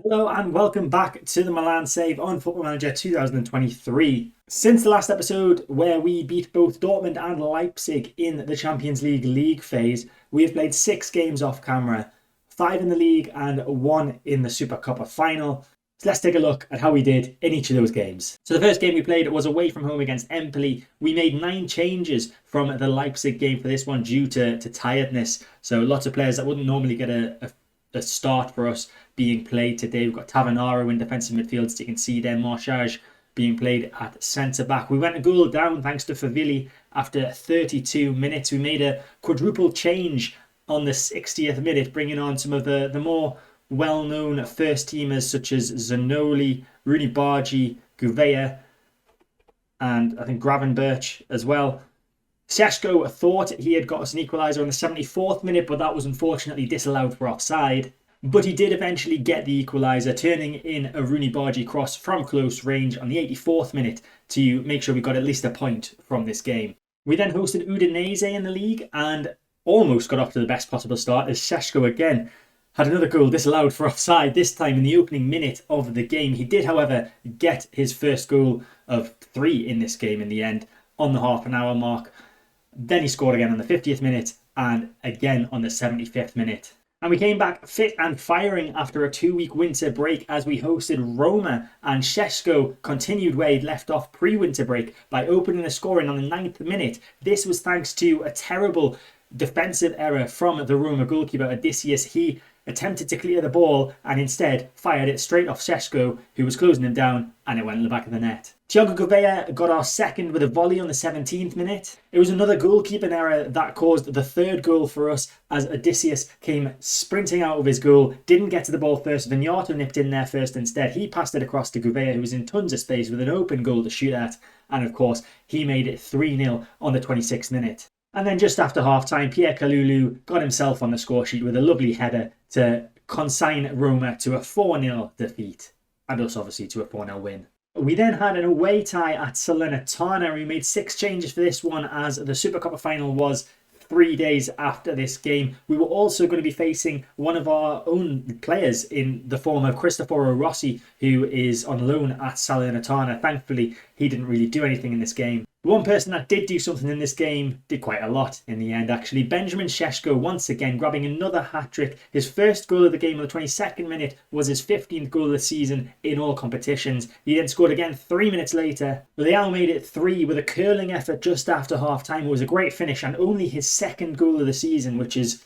Hello and welcome back to the Milan save on Football Manager 2023. Since the last episode where we beat both Dortmund and Leipzig in the Champions League phase, we have played 6 games off camera, 5 in the league and 1 in the Super Cup final. So let's take a look at how we did in each of those games. So the first game we played was away from home against Empoli. We made 9 changes from the Leipzig game for this one due to tiredness. So lots of players that wouldn't normally get a start for us being played today. We've got Tavanaro in defensive midfield, so you can see there Marchage being played at centre-back. We went a goal down thanks to Favilli after 32 minutes. We made a quadruple change on the 60th minute, bringing on some of the more well-known first-teamers such as Zanoli, Rooney Bargi, Gouveia, and I think Gravenberch as well. Šeško thought he had got us an equaliser on the 74th minute, but that was unfortunately disallowed for offside. But he did eventually get the equaliser, turning in a Rooney Bargi cross from close range on the 84th minute to make sure we got at least a point from this game. We then hosted Udinese in the league and almost got off to the best possible start as Šeško again had another goal disallowed for offside, this time in the opening minute of the game. He did, however, get his first goal of 3 in this game in the end on the half-an-hour mark. Then he scored again on the 50th minute and again on the 75th minute. And we came back fit and firing after a 2-week winter break as we hosted Roma, and Šeško continued where he'd left off pre-winter break by opening the scoring on the 9th minute. This was thanks to a terrible defensive error from the Roma goalkeeper Odysseus. He attempted to clear the ball and instead fired it straight off Šeško, who was closing him down, and it went in the back of the net. Thiago Gouveia got our second with a volley on the 17th minute. It was another goalkeeping error that caused the third goal for us as Odysseus came sprinting out of his goal, didn't get to the ball first. Vignato nipped in there first instead. He passed it across to Gouveia, who was in tons of space with an open goal to shoot at, and of course he made it 3-0 on the 26th minute. And then just after half-time, Pierre Kalulu got himself on the score sheet with a lovely header to consign Roma to a 4-0 defeat, and us obviously to a 4-0 win. We then had an away tie at Salernitana. We made 6 changes for this one as the Super Cup final was 3 days after this game. We were also going to be facing one of our own players in the form of Cristoforo Rossi, who is on loan at Salernitana. Thankfully, he didn't really do anything in this game. One person that did do something in this game did quite a lot in the end, actually. Benjamin Šeško once again grabbing another hat-trick. His first goal of the game on the 22nd minute was his 15th goal of the season in all competitions. He then scored again 3 minutes later. Leao made it 3 with a curling effort just after half-time. It was a great finish and only his second goal of the season, which is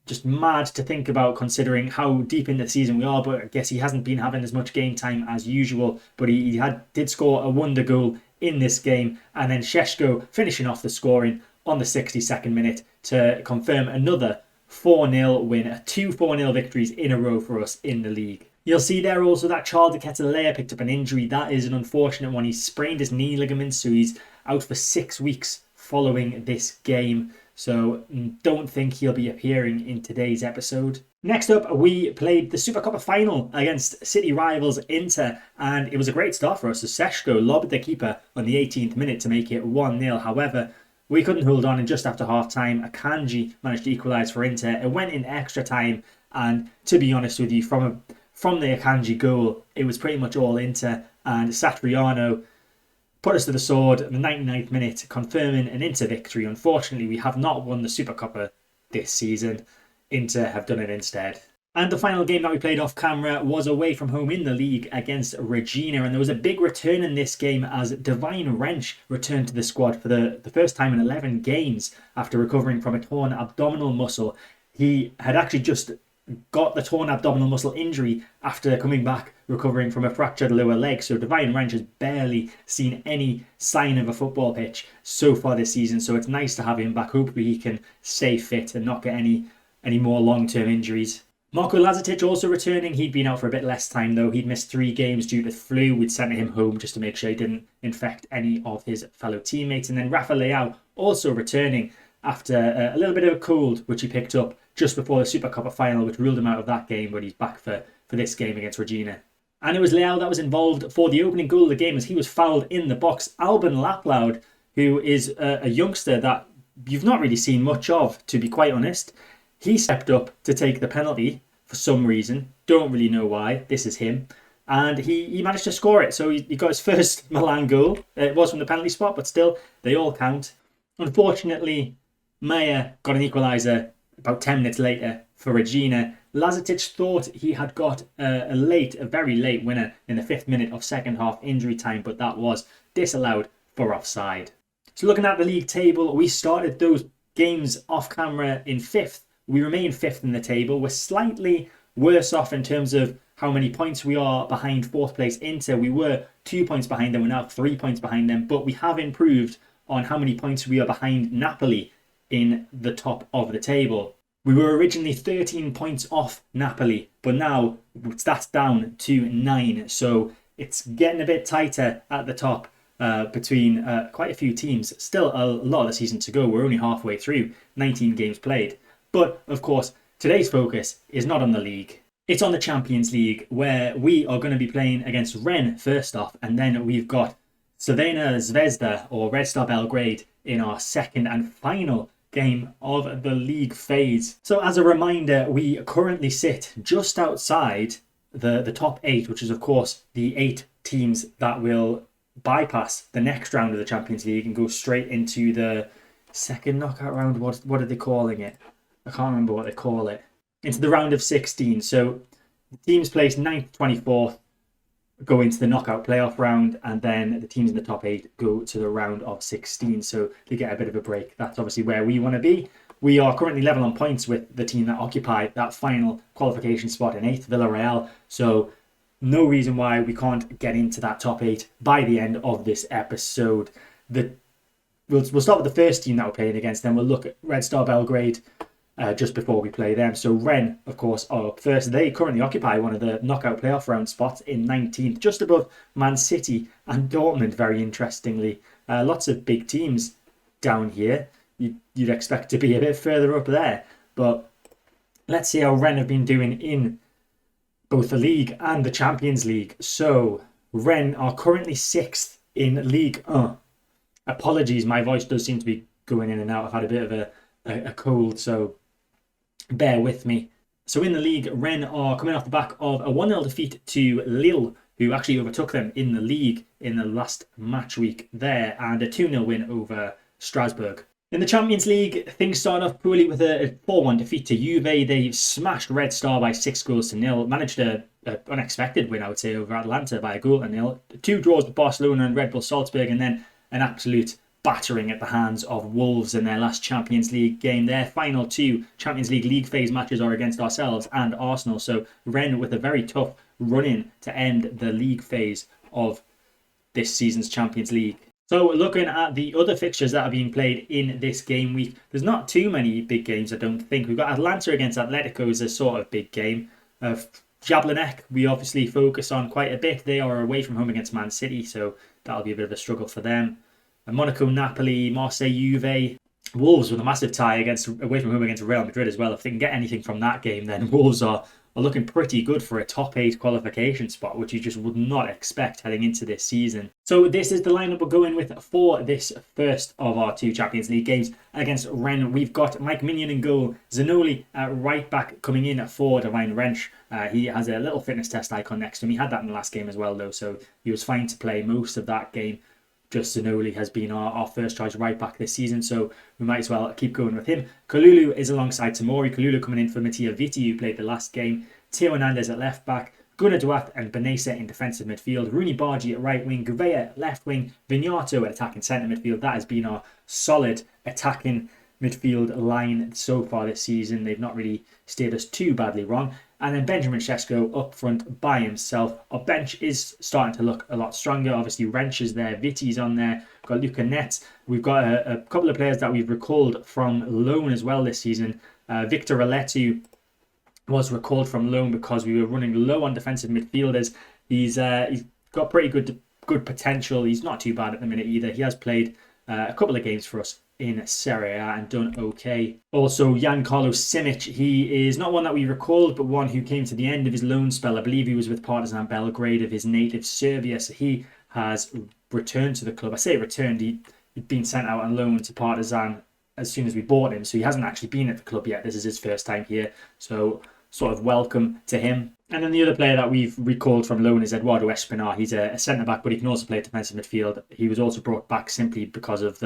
just mad to think about considering how deep in the season we are. But I guess he hasn't been having as much game time as usual. But he did score a wonder goal in this game, and then Šeško finishing off the scoring on the 62nd minute to confirm another 4-0 win, 2 4-0 victories in a row for us in the league. You'll see there also that Charles de Ketelaere picked up an injury. That is an unfortunate one. He sprained his knee ligaments, so he's out for 6 weeks following this game. So don't think he'll be appearing in today's episode. Next up, we played the Super Cup final against city rivals Inter, and it was a great start for us as Šeško lobbed the keeper on the 18th minute to make it 1-0. However, we couldn't hold on, and just after half-time, Akanji managed to equalise for Inter. It went in extra time, and to be honest with you, from the Akanji goal, it was pretty much all Inter, and Satriano put us to the sword in the 99th minute, confirming an Inter victory. Unfortunately, we have not won the Super Cup this season. Inter have done it instead. And the final game that we played off camera was away from home in the league against Regina, and there was a big return in this game as Divine Wrench returned to the squad for the first time in 11 games after recovering from a torn abdominal muscle. He had actually just got the torn abdominal muscle injury after coming back recovering from a fractured lower leg, so Divine Wrench has barely seen any sign of a football pitch so far this season, so it's nice to have him back. Hopefully he can stay fit and not get any more long-term injuries. Marko Lazetic also returning. He'd been out for a bit less time though. He'd missed 3 games due to flu. We'd sent him home just to make sure he didn't infect any of his fellow teammates. And then Rafa Leao also returning after a little bit of a cold, which he picked up just before the Super Cup final, which ruled him out of that game, but he's back for this game against Regina. And it was Leao that was involved for the opening goal of the game as he was fouled in the box. Alban Laploud, who is a youngster that you've not really seen much of, to be quite honest, he stepped up to take the penalty for some reason. Don't really know why. This is him. And he managed to score it. So he got his first Milan goal. It was from the penalty spot, but still, they all count. Unfortunately, Meyer got an equaliser about 10 minutes later for Regina. Lazetic thought he had got a very late winner in the 5th minute of second half injury time, but that was disallowed for offside. So looking at the league table, we started those games off camera in 5th. We remain 5th in the table. We're slightly worse off in terms of how many points we are behind 4th place Inter. We were 2 points behind them. We're now 3 points behind them. But we have improved on how many points we are behind Napoli in the top of the table. We were originally 13 points off Napoli, but now that's down to 9. So it's getting a bit tighter at the top between quite a few teams. Still a lot of the season to go. We're only halfway through, 19 games played. But, of course, today's focus is not on the league. It's on the Champions League, where we are going to be playing against Rennes first off, and then we've got Crvena Zvezda, or Red Star Belgrade, in our second and final game of the league phase. So as a reminder, we currently sit just outside the top 8, which is, of course, the 8 teams that will bypass the next round of the Champions League and go straight into the second knockout round. What are they calling it? I can't remember what they call it. Into the round of 16. So the teams placed 9th, 24th go into the knockout playoff round, and then the teams in the top 8 go to the round of 16. So they get a bit of a break. That's obviously where we want to be. We are currently level on points with the team that occupied that final qualification spot in 8th, Villarreal. So no reason why we can't get into that top 8 by the end of this episode. We'll start with the first team that we're playing against, then we'll look at Red Star Belgrade just before we play them. So Rennes, of course, are up first. They currently occupy one of the knockout playoff round spots in 19th, just above Man City and Dortmund, very interestingly. Lots of big teams down here. You'd expect to be a bit further up there. But let's see how Rennes have been doing in both the league and the Champions League. So Rennes are currently 6th in Ligue 1. Apologies, my voice does seem to be going in and out. I've had a bit of a cold, so bear with me. So in the league, Rennes are coming off the back of a 1-0 defeat to Lille, who actually overtook them in the league in the last match week there, and a 2-0 win over Strasbourg. In the Champions League, things started off poorly with a 4-1 defeat to Juve. They smashed Red Star by 6-0, managed an unexpected win, I would say, over Atalanta by 1-0. 2 draws with Barcelona and Red Bull Salzburg, and then an absolute battering at the hands of Wolves in their last Champions League game. Their final 2 Champions League phase matches are against ourselves and Arsenal. So Rennes with a very tough run-in to end the league phase of this season's Champions League. So looking at the other fixtures that are being played in this game week, there's not too many big games, I don't think. We've got Atalanta against Atletico as a sort of big game. Jablonec, we obviously focus on quite a bit. They are away from home against Man City, so that'll be a bit of a struggle for them. Monaco, Napoli, Marseille, Juve. Wolves with a massive tie away from home against Real Madrid as well. If they can get anything from that game, then Wolves are looking pretty good for a top 8 qualification spot, which you just would not expect heading into this season. So this is the lineup we're going with for this first of our 2 Champions League games against Rennes. We've got Mike Mignon in goal, Zanoli at right back coming in for Divine Wrench. He has a little fitness test icon next to him. He had that in the last game as well, though, so he was fine to play most of that game. Just Zanoli has been our first choice right back this season, so we might as well keep going with him. Kalulu is alongside Tamori. Kalulu coming in for Mattia Vitti, who played the last game. Theo Hernandez at left back. Gunnar Duat and Benessa in defensive midfield. Rooney Bargi at right wing. Gouveia at left wing. Vignato at attacking centre midfield. That has been our solid attacking midfield line so far this season. They've not really steered us too badly wrong. And then Benjamin Šeško up front by himself. Our bench is starting to look a lot stronger. Obviously, Wrench is there. Vitti's on there. We've got Luca Netz. We've got a couple of players that we've recalled from loan as well this season. Victor Aletu was recalled from loan because we were running low on defensive midfielders. He's got pretty good potential. He's not too bad at the minute either. He has played a couple of games for us in Serie A and done okay. Also, Giancarlo Simic, he is not one that we recalled, but one who came to the end of his loan spell. I believe he was with Partizan Belgrade of his native Serbia, so he has returned to the club. I say returned, he'd been sent out on loan to Partizan as soon as we bought him, so he hasn't actually been at the club yet. This is his first time here, so sort of welcome to him. And then the other player that we've recalled from loan is Eduardo Espinar. He's a centre-back, but he can also play defensive midfield. He was also brought back simply because of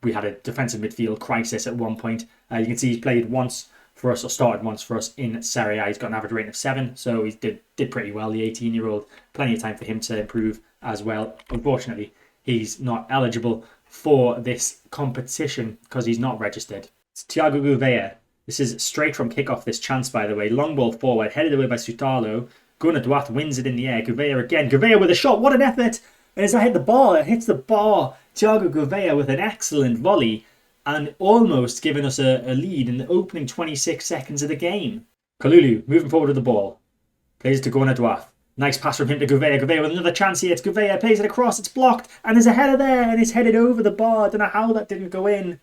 we had a defensive midfield crisis at one point. You can see he's played once for us, or started once for us in Serie A. He's got an average rating of 7, so he did pretty well, the 18-year-old. Plenty of time for him to improve as well. Unfortunately, he's not eligible for this competition because he's not registered. It's Thiago Gouveia. This is straight from kickoff, this chance, by the way. Long ball forward, headed away by Sutalo. Gunnar Duarte wins it in the air. Gouveia again. Gouveia with a shot. What an effort! And as I hit the ball, it hits the bar. Thiago Gouveia with an excellent volley and almost giving us a lead in the opening 26 seconds of the game. Kalulu moving forward with the ball. Plays it to Gunnar Duarte. Nice pass from him to Gouveia. Gouveia with another chance here. It's Gouveia. Plays it across. It's blocked. And there's a header there. And it's headed over the bar. I don't know how that didn't go in.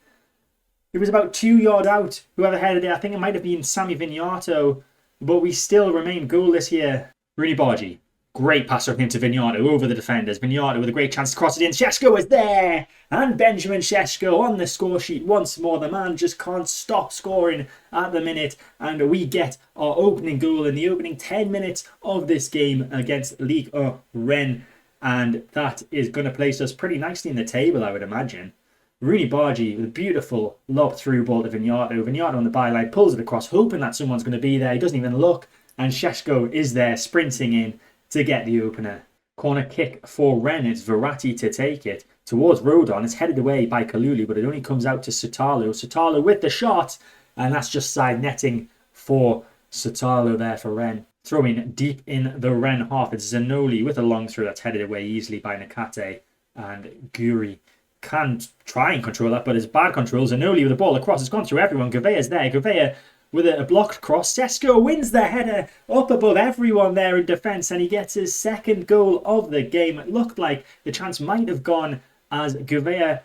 It was about 2 yards out. Whoever headed it. I think it might have been Sammy Vignato. But we still remain goalless here. Rooney Bargi. Great pass from him to Vignato over the defenders. Vignato with a great chance to cross it in. Šeško is there. And Benjamin Šeško on the score sheet once more. The man just can't stop scoring at the minute. And we get our opening goal in the opening 10 minutes of this game against Ligue 1 Rennes. And that is going to place us pretty nicely in the table, I would imagine. Rooney Bargi with a beautiful lob through ball to Vignato. Vignato on the byline pulls it across, hoping that someone's going to be there. He doesn't even look. And Šeško is there sprinting in to get the opener. Corner kick for Rennes. It's Verratti to take it towards Rodon. It's headed away by Kalulu, but it only comes out to Sutalo. Sutalo with the shot, and that's just side netting for Sutalo there for Rennes. Throwing deep in the Rennes half. It's Zanoli with a long throw that's headed away easily by Nakate, and Guri can try and control that, but it's bad control. Zanoli with the ball across. It's gone through everyone. Gouvea's there. Gouveia with a blocked cross. Šeško wins the header up above everyone there in defence, and he gets his second goal of the game. It looked like the chance might have gone as Gouveia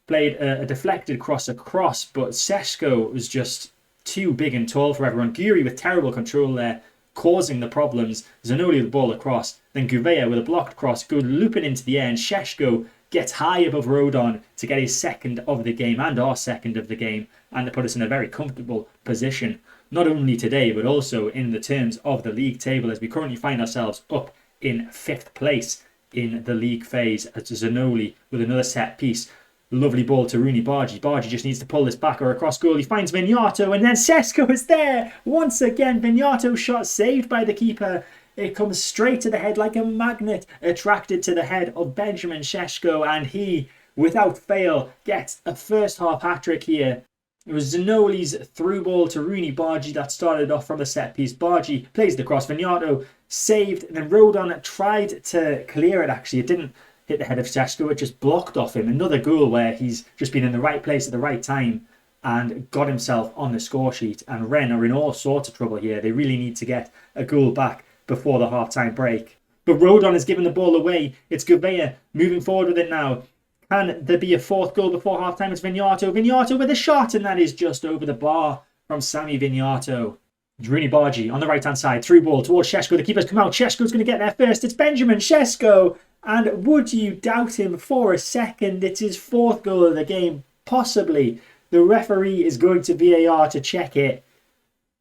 played a deflected cross across, but Šeško was just too big and tall for everyone. Guri with terrible control there, causing the problems. Zanoli with the ball across. Then Gouveia with a blocked cross, good looping into the air, and Šeško gets high above Rodon to get his second of the game and our second of the game, and to put us in a very comfortable position, not only today but also in the terms of the league table, as we currently find ourselves up in 5th place in the league phase. As Zanoli with another set piece. Lovely ball to Rooney Bargi. Bargi just needs to pull this back or across goal. He finds Vignato, and then Šeško is there once again. Vignato shot saved by the keeper. It comes straight to the head like a magnet, attracted to the head of Benjamin Šeško, and he, without fail, gets a first half hat-trick here. It was Zanoli's through ball to Rooney Bargi that started off from the set piece. Bargi plays the cross. Vignato saved, and then Rodon tried to clear it actually. It didn't hit the head of Šeško, it just blocked off him. Another goal where he's just been in the right place at the right time and got himself on the score sheet. And Rennes are in all sorts of trouble here. They really need to get a goal back before the half-time break. But Rodon has given the ball away. It's Gouveia moving forward with it now. Can there be a fourth goal before half-time? It's Vignato. Vignato with a shot, and that is just over the bar from Sammy Vignato. It's Rooney Bargi on the right-hand side. Through ball towards Šeško. The keeper's come out. Šeško's going to get there first. It's Benjamin Šeško. And would you doubt him for a second? It's his 4th goal of the game. Possibly. The referee is going to VAR to check it.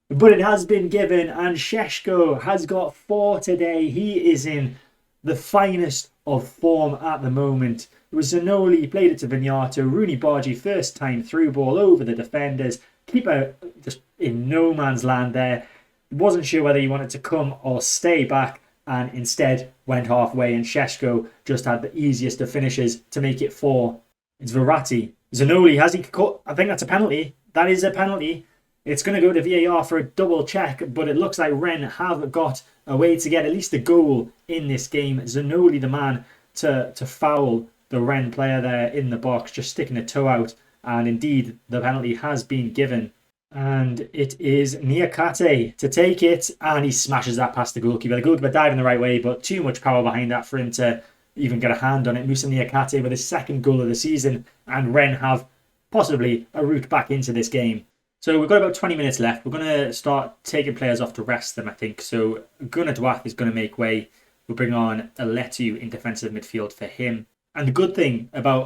But it has been given, and Šeško has got 4 today. He is in the finest of form at the moment. It was Zanoli, played it to Vignato. Rooney Bargi, first time through ball over the defenders. Keeper just in no man's land there. Wasn't sure whether he wanted to come or stay back, and instead went halfway, and Šeško just had the easiest of finishes to make it 4. It's Verratti. Zanoli, has he caught? I think that's a penalty. That is a penalty. It's going to go to VAR for a double check, but it looks like Rennes have got a way to get at least a goal in this game. Zanoli, the man to foul the Rennes player there in the box, just sticking a toe out. And indeed, the penalty has been given. And it is Niakate to take it, and he smashes that past the goalkeeper. The goalkeeper diving the right way, but too much power behind that for him to even get a hand on it. Moussa Niakate with his 2nd goal of the season, and Rennes have possibly a route back into this game. So we've got about 20 minutes left. We're going to start taking players off to rest them, I think. So Gunnar Duarte is going to make way. We'll bring on Aletu in defensive midfield for him. And the good thing about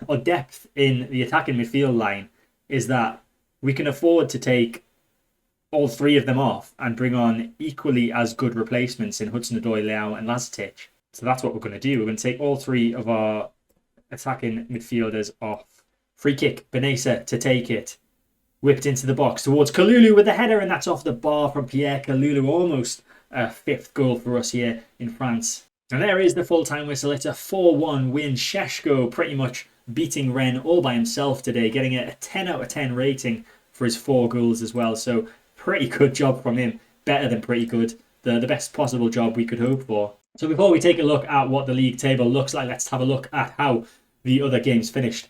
our depth in the attacking midfield line is that we can afford to take all three of them off and bring on equally as good replacements in Hudson-Odoi, Leao and Lazetic. So that's what we're going to do. We're going to take all three of our attacking midfielders off. Free kick, Benessa to take it. Whipped into the box towards Kalulu with the header, and that's off the bar from Pierre Kalulu. Almost a fifth goal for us here in France. And there is the full-time whistle. It's a 4-1 win. Šeško pretty much beating Rennes all by himself today, getting a 10 out of 10 rating for his 4 goals as well. So pretty good job from him. Better than pretty good. The best possible job we could hope for. So before we take a look at what the league table looks like, let's have a look at how the other games finished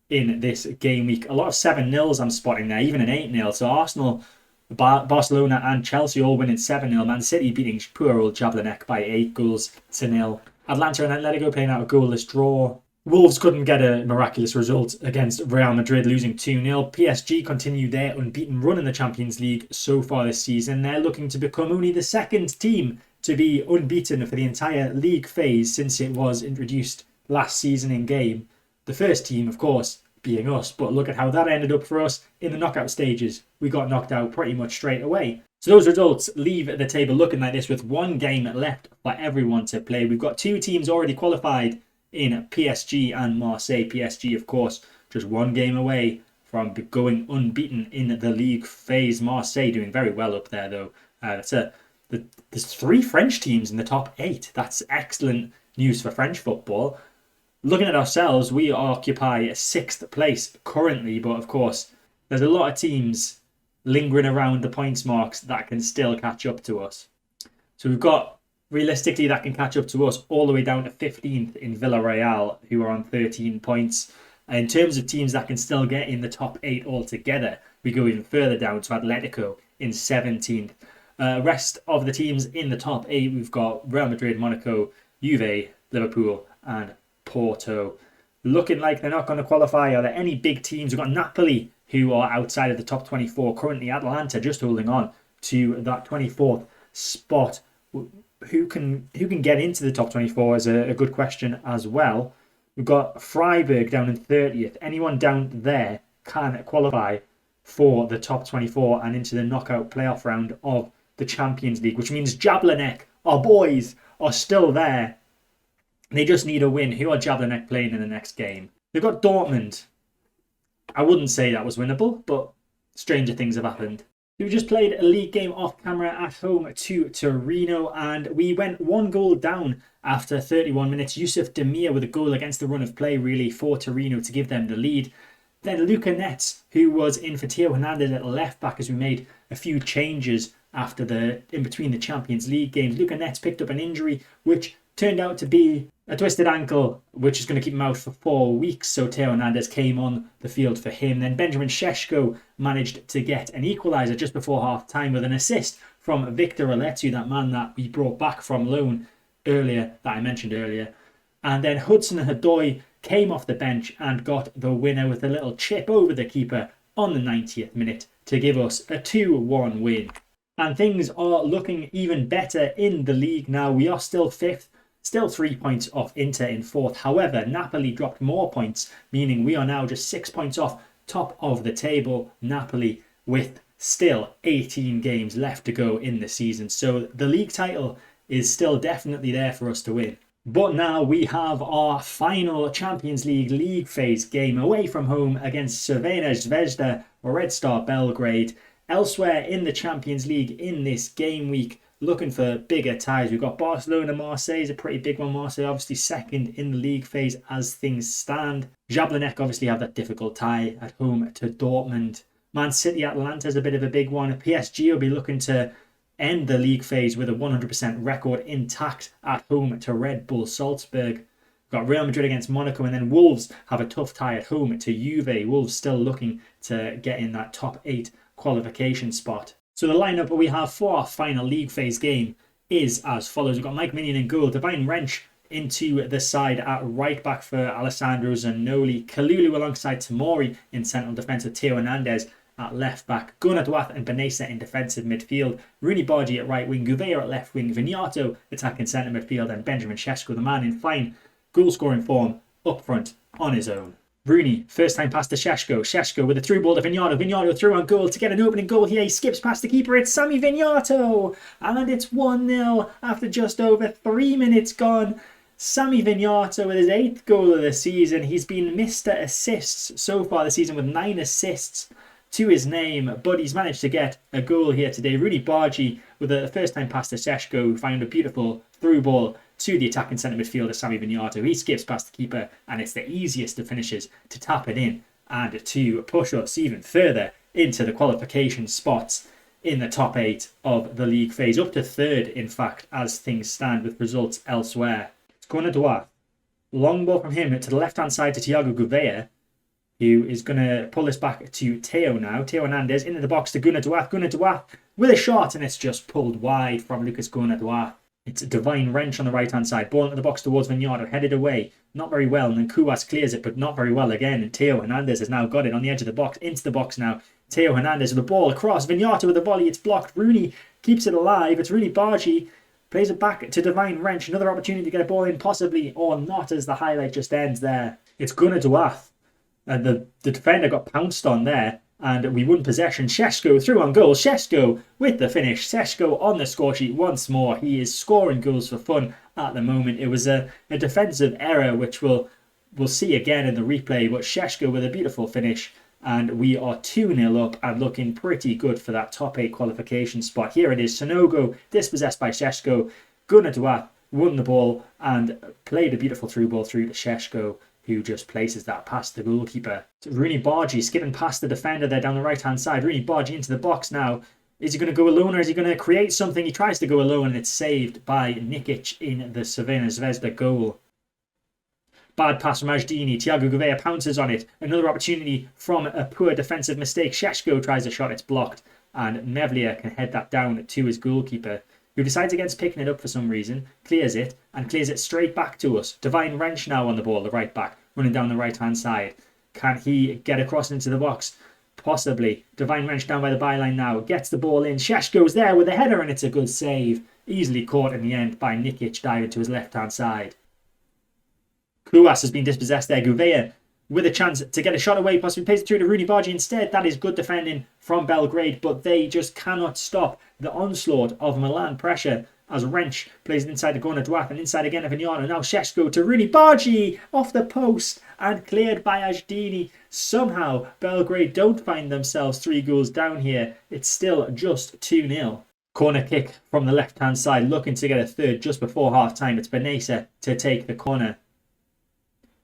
in this game week. A lot of 7-0s I'm spotting there, even an 8-0. So Arsenal, Barcelona and Chelsea all winning 7-0. Man City beating poor old Jablanek by 8-0. Atlanta and Atletico playing out a goalless draw. Wolves couldn't get a miraculous result against Real Madrid, losing 2-0. PSG continue their unbeaten run in the Champions League so far this season. They're looking to become only the second team to be unbeaten for the entire league phase since it was introduced last season in game. The first team, of course, being us, but look at how that ended up for us in the knockout stages. We got knocked out pretty much straight away. So those results leave the table looking like this with one game left for everyone to play. We've got 2 teams already qualified in PSG and Marseille. PSG, of course, just one game away from going unbeaten in the league phase. Marseille doing very well up there, though. There's 3 French teams in the top 8. That's excellent news for French football. Looking at ourselves, we occupy 6th place currently, but of course, there's a lot of teams lingering around the points marks that can still catch up to us. So we've got, realistically, that can catch up to us all the way down to 15th in Villarreal, who are on 13 points. And in terms of teams that can still get in the top 8 altogether, we go even further down to Atletico in 17th. Rest of the teams in the top 8, we've got Real Madrid, Monaco, Juve, Liverpool, and Porto. Looking like they're not going to qualify. Are there any big teams? We've got Napoli, who are outside of the top 24. Currently, Atalanta just holding on to that 24th spot. Who can get into the top 24 is a good question as well. We've got Freiburg down in 30th. Anyone down there can qualify for the top 24 and into the knockout playoff round of the Champions League, which means Jablanek, our boys, are still there. They just need a win. Who are Jablanek playing in the next game? They've got Dortmund. I wouldn't say that was winnable, but stranger things have happened. We just played a league game off camera at home to Torino, and we went 1 goal down after 31 minutes. Yusuf Demir with a goal against the run of play, really, for Torino to give them the lead. Then Luca Netz, who was in for Theo Hernandez at left back as we made a few changes in between the Champions League games. Luca Netz picked up an injury, which turned out to be a twisted ankle, which is going to keep him out for 4 weeks. So Theo Hernandez came on the field for him. Then Benjamin Šeško managed to get an equaliser just before half-time with an assist from Victor Oletu, that man that we brought back from loan earlier, that I mentioned earlier. And then Hudson-Odoi came off the bench and got the winner with a little chip over the keeper on the 90th minute to give us a 2-1 win. And things are looking even better in the league now. We are still 5th. Still 3 points off Inter in 4th. However, Napoli dropped more points, meaning we are now just 6 points off top of the table. Napoli with still 18 games left to go in the season. So the league title is still definitely there for us to win. But now we have our final Champions League phase game away from home against Crvena Zvezda or Red Star Belgrade. Elsewhere in the Champions League in this game week, looking for bigger ties. We've got Barcelona, Marseille is a pretty big one. Marseille obviously second in the league phase as things stand. Jablanek obviously have that difficult tie at home to Dortmund. Man City, Atlanta is a bit of a big one. PSG will be looking to end the league phase with a 100% record intact at home to Red Bull Salzburg. We've got Real Madrid against Monaco, and then Wolves have a tough tie at home to Juve. Wolves still looking to get in that top 8 qualification spot. So the lineup we have for our final league phase game is as follows. We've got Mike Minion in goal, Divine Wrench into the side at right back for Alessandro Zanoli, Kalulu alongside Tamori in central defence with Theo Hernandez at left back, Gunnar Duath and Benessa in defensive midfield, Rooney Bargi at right wing, Gouveia at left wing, Vignato attacking centre midfield, and Benjamin Šeško, the man in fine goal scoring form, up front on his own. Rooney, first time pass to Šeško. Šeško with a through ball to Vignato. Vignato through on goal to get an opening goal here. He skips past the keeper. It's Sammy Vignato. And it's 1-0 after just over 3 minutes gone. Sammy Vignato with his 8th goal of the season. He's been Mr. Assists so far this season with 9 assists to his name, but he's managed to get a goal here today. Rooney Bargi with a first time pass to Šeško, who found a beautiful through ball to the attacking centre midfielder Sammy Vignato. He skips past the keeper, and it's the easiest of finishes to tap it in and to push us even further into the qualification spots in the top 8 of the league phase, up to 3rd in fact as things stand with results elsewhere. It's Gunnar Duarte. Long ball from him to the left hand side to Thiago Gouveia, who is going to pull this back to Theo now. Theo Hernandez into the box to Gunnar Duarte. Gunnar Duarte with a shot, and it's just pulled wide from Lucas Gunnar Duarte. It's a divine wrench on the right-hand side. Ball into the box towards Vignato, headed away. Not very well, and then Kouas clears it, but not very well again. And Theo Hernandez has now got it on the edge of the box, into the box now. Theo Hernandez with the ball across. Vignato with the volley, it's blocked. Rooney keeps it alive. It's Rooney Bargi. Plays it back to Divine Wrench. Another opportunity to get a ball in, possibly, or not, as the highlight just ends there. It's Gunnar Duarte. And the defender got pounced on there, and we won possession. Šeško through on goal. Šeško with the finish. Šeško on the score sheet once more. He is scoring goals for fun at the moment. It was a defensive error, which we'll see again in the replay, but Šeško with a beautiful finish, and we are 2-0 up and looking pretty good for that top 8 qualification spot. Here it is. Sonogo dispossessed by Šeško. Gunnar Duarte won the ball and played a beautiful through ball through to Šeško, who just places that past the goalkeeper. Rooney Bargi skipping past the defender there down the right-hand side. Rooney Bargi into the box now. Is he going to go alone, or is he going to create something? He tries to go alone, and it's saved by Nikic in the Crvena Zvezda goal. Bad pass from Ajdini. Thiago Gouveia pounces on it. Another opportunity from a poor defensive mistake. Šeško tries a shot, it's blocked, and Mevlia can head that down to his goalkeeper, who decides against picking it up for some reason, clears it, and clears it straight back to us. Divine Wrench now on the ball, the right back, running down the right-hand side. Can he get across into the box? Possibly. Divine Wrench down by the byline now. Gets the ball in. Šeško's there with a header, and it's a good save. Easily caught in the end by Nikic diving to his left-hand side. Kouas has been dispossessed there. Gouveia with a chance to get a shot away, possibly plays it through to Rooney Bargi instead. That is good defending from Belgrade, but they just cannot stop the onslaught of Milan pressure as Wrench plays it inside to Gunnar Duarte and inside again to Vignato. Now Šeško to Rooney Bargi off the post and cleared by Ajdini. Somehow Belgrade don't find themselves 3 goals down here. It's still just 2-0. Corner kick from the left-hand side, looking to get a third just before half-time. It's Benesa to take the corner.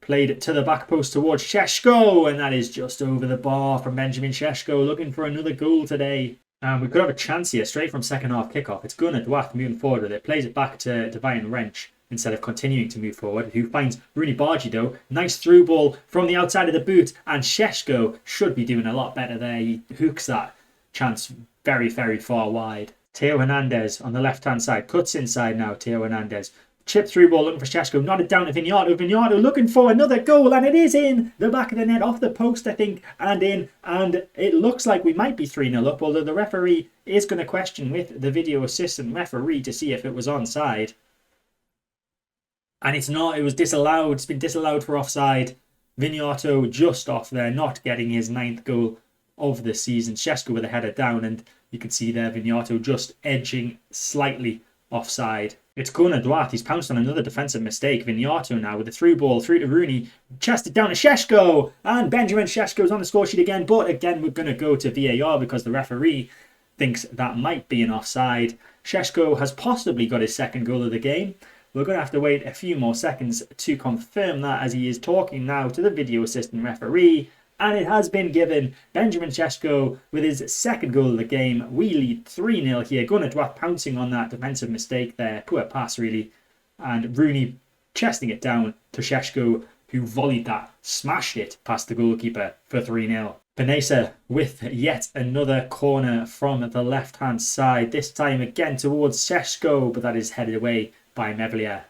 Played to the back post towards Šeško, and that is just over the bar from Benjamin Šeško, looking for another goal today. And we could have a chance here straight from second half kickoff. It's Gunnar Duarte moving forward with it. Plays it back to Divine Wrench instead of continuing to move forward, who finds Rooney Bargi though. Nice through ball from the outside of the boot, and Šeško should be doing a lot better there. He hooks that chance very, very far wide. Theo Hernandez on the left-hand side. Cuts inside now, Theo Hernandez. Chip through ball looking for Šeško, nodded down to Vignato. Vignato looking for another goal, and it is in the back of the net, off the post I think, and in. And it looks like we might be 3-0 up, although the referee is going to question with the video assistant referee to see if it was onside. And it's not, it was disallowed. It's been disallowed for offside. Vignato just off there, not getting his 9th goal of the season. Šeško with a header down, and you can see there Vignato just edging slightly offside. It's Gunnar Duarte. He's pounced on another defensive mistake. Vignato now with a through ball through to Rooney. Chested down to Šeško. And Benjamin Šeško's on the score sheet again. But again, we're going to go to VAR because the referee thinks that might be an offside. Šeško has possibly got his 2nd goal of the game. We're going to have to wait a few more seconds to confirm that, as he is talking now to the video assistant referee. And it has been given. Benjamin Šeško with his 2nd goal of the game. We lead 3-0 here. Gunnar Duarte pouncing on that defensive mistake there. Poor pass really. And Rooney chesting it down to Šeško, who volleyed that, smashed it past the goalkeeper for 3-0. Benesa with yet another corner from the left-hand side. This time again towards Šeško, but that is headed away by Mevlia.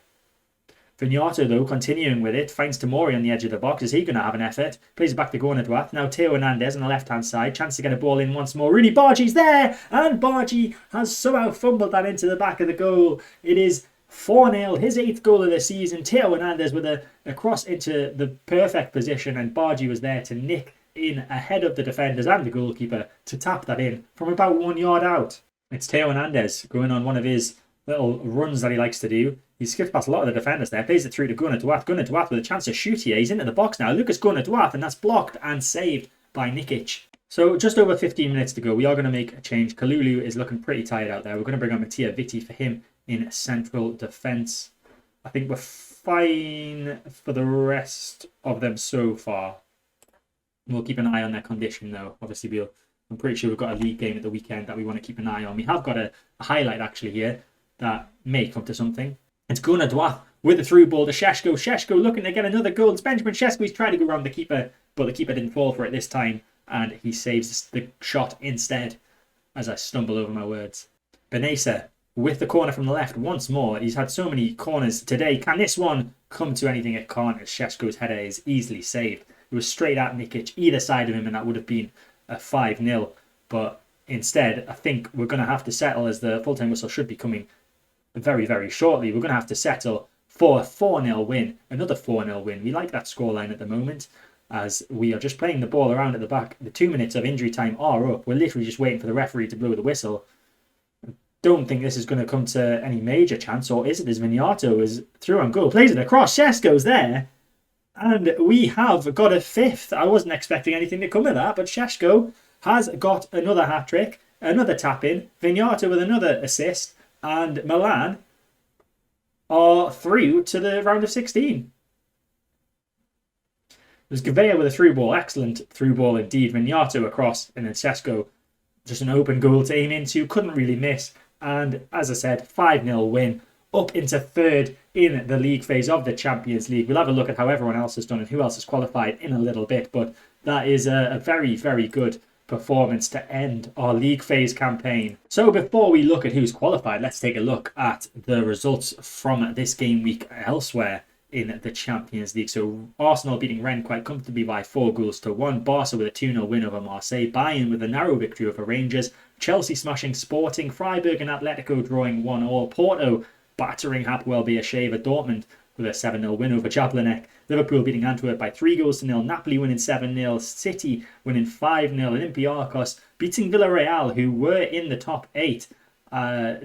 Vignato, though, continuing with it, finds Tomori on the edge of the box. Is he going to have an effort? Plays it back to Gunnar Duarte. Now Theo Hernandez on the left-hand side. Chance to get a ball in once more. Rooney Bargi's there! And Bargi has somehow fumbled that into the back of the goal. It is 4-0, his 8th goal of the season. Theo Hernandez with a cross into the perfect position, and Bargy was there to nick in ahead of the defenders and the goalkeeper to tap that in from about 1 yard out. It's Theo Hernandez going on one of his little runs that he likes to do. He skipped past a lot of the defenders there, plays it through to Gunnar Duarte. Gunnar Duarte with a chance to shoot here. He's into the box now. Lucas Gunnar Duarte, and that's blocked and saved by Nikic. So just over 15 minutes to go. We are going to make a change. Kalulu is looking pretty tired out there. We're going to bring on Mattia Vitti for him in central defence. I think we're fine for the rest of them so far. We'll keep an eye on their condition though. Obviously, I'm pretty sure we've got a league game at the weekend that we want to keep an eye on. We have got a highlight actually here that may come to something. It's Gunnar Duarte with a through ball to Šeško. Šeško looking to get another goal. It's Benjamin Šeško. He's tried to go around the keeper, but the keeper didn't fall for it this time, and he saves the shot instead as I stumble over my words. Benesa with the corner from the left once more. He's had so many corners today. Can this one come to anything? It can't, as Šeško's header is easily saved. It was straight at Nikic, either side of him, and that would have been a 5-0. But instead, I think we're going to have to settle, as the full-time whistle should be coming very, very shortly. We're going to have to settle for a 4-0 win, another 4-0 win. We like that scoreline at the moment, as we are just playing the ball around at the back. The 2 minutes of injury time are up. We're literally just waiting for the referee to blow the whistle. I don't think this is going to come to any major chance, or is it, as Vignato is through on goal, plays it across, Šeško's there, and we have got a 5th. I wasn't expecting anything to come of that, but Šeško has got another hat-trick, another tap-in, Vignato with another assist, and Milan are through to the round of 16. There's Gavea with a through ball, excellent through ball indeed. Vignato across, and then Šeško just an open goal to aim into, couldn't really miss. And as I said, 5-0 win, up into 3rd in the league phase of the Champions League. We'll have a look at how everyone else has done and who else has qualified in a little bit, but that is a very, very good performance to end our league phase campaign. So before we look at who's qualified, let's take a look at the results from this game week elsewhere in the Champions League. So Arsenal beating Rennes quite comfortably by 4-1. Barca with a 2-0 win over Marseille. Bayern with a narrow victory over Rangers. Chelsea smashing Sporting. Freiburg and Atletico drawing 1-1. Porto battering Hapoel Beersheva. Dortmund with a 7-0 win over Jablonec. Liverpool beating Antwerp by 3-0. Napoli winning 7-0. City winning 5-0. Olympiacos beating Villarreal, who were in the top 8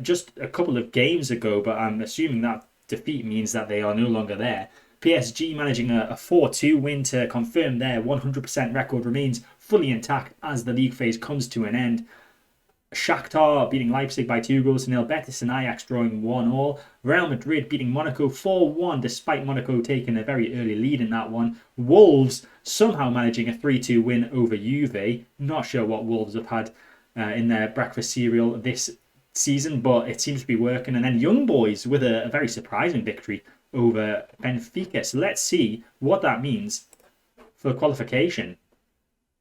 just a couple of games ago, but I'm assuming that defeat means that they are no longer there. PSG managing a 4-2 win to confirm their 100% record remains fully intact as the league phase comes to an end. Shakhtar beating Leipzig by 2-0. Betis and Ajax drawing 1-1. Real Madrid beating Monaco 4-1 despite Monaco taking a very early lead in that one. Wolves somehow managing a 3-2 win over Juve. Not sure what Wolves have had in their breakfast cereal this season, but it seems to be working. And then Young Boys with a very surprising victory over Benfica. So let's see what that means for qualification.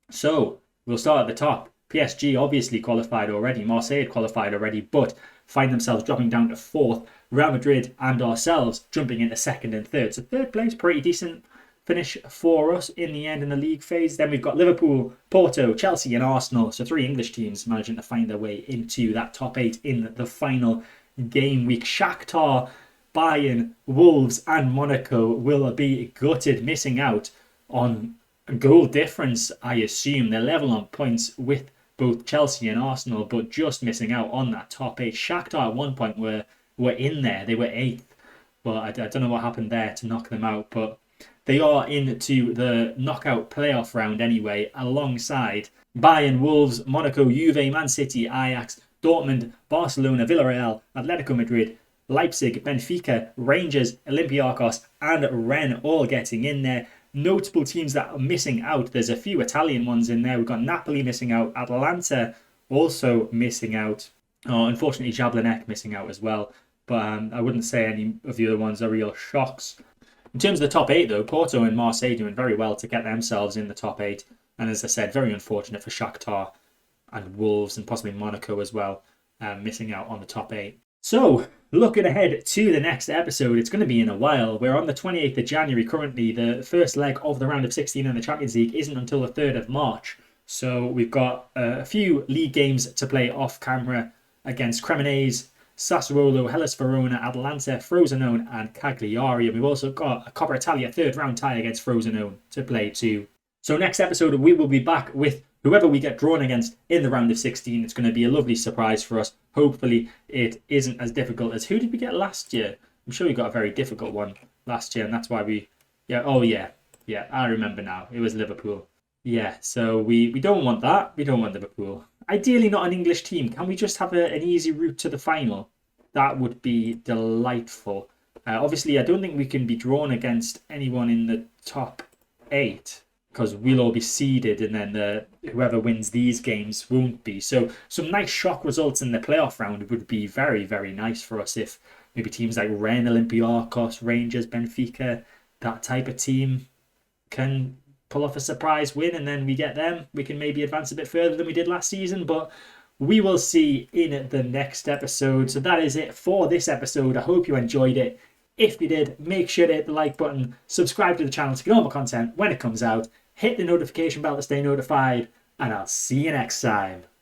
So we'll start at the top. PSG obviously qualified already. Marseille had qualified already, but find themselves dropping down to 4th. Real Madrid and ourselves jumping into 2nd and 3rd. So 3rd place, pretty decent finish for us in the end in the league phase. Then we've got Liverpool, Porto, Chelsea and Arsenal. So 3 English teams managing to find their way into that top 8 in the final game week. Shakhtar, Bayern, Wolves and Monaco will be gutted, missing out on goal difference. I assume they're level on points with both Chelsea and Arsenal, but just missing out on that top 8. Shakhtar at one point were in there. They were 8th, but I don't know what happened there to knock them out, but they are into the knockout playoff round anyway, alongside Bayern, Wolves, Monaco, Juve, Man City, Ajax, Dortmund, Barcelona, Villarreal, Atletico Madrid, Leipzig, Benfica, Rangers, Olympiacos and Rennes all getting in there. Notable teams that are missing out. There's a few Italian ones in there. We've got Napoli missing out. Atalanta also missing out. Oh, unfortunately, Jablonec missing out as well. But I wouldn't say any of the other ones are real shocks. In terms of the top 8, though, Porto and Marseille doing very well to get themselves in the top 8. And as I said, very unfortunate for Shakhtar and Wolves and possibly Monaco as well, missing out on the top 8. So, looking ahead to the next episode, it's going to be in a while. We're on the 28th of January currently. The first leg of the round of 16 in the Champions League isn't until the 3rd of March. So we've got a few league games to play off camera against Cremonese, Sassuolo, Hellas Verona, Atalanta, Frosinone and Cagliari. And we've also got a Coppa Italia third round tie against Frosinone to play too. So next episode, we will be back with whoever we get drawn against in the round of 16. It's going to be a lovely surprise for us. Hopefully it isn't as difficult as who did we get last year? I'm sure we got a very difficult one last year, and that's why we... Yeah, I remember now. It was Liverpool. Yeah, so we don't want that. We don't want Liverpool. Ideally not an English team. Can we just have an easy route to the final? That would be delightful. Obviously, I don't think we can be drawn against anyone in the top 8 because we'll all be seeded, and then whoever wins these games won't be. So some nice shock results in the playoff round would be very, very nice for us if maybe teams like Rennes, Olympiacos, Rangers, Benfica, that type of team can pull off a surprise win, and then we get them. We can maybe advance a bit further than we did last season, but we will see in the next episode. So that is it for this episode. I hope you enjoyed it. If you did, make sure to hit the like button, subscribe to the channel to get all my content when it comes out, hit the notification bell to stay notified, and I'll see you next time.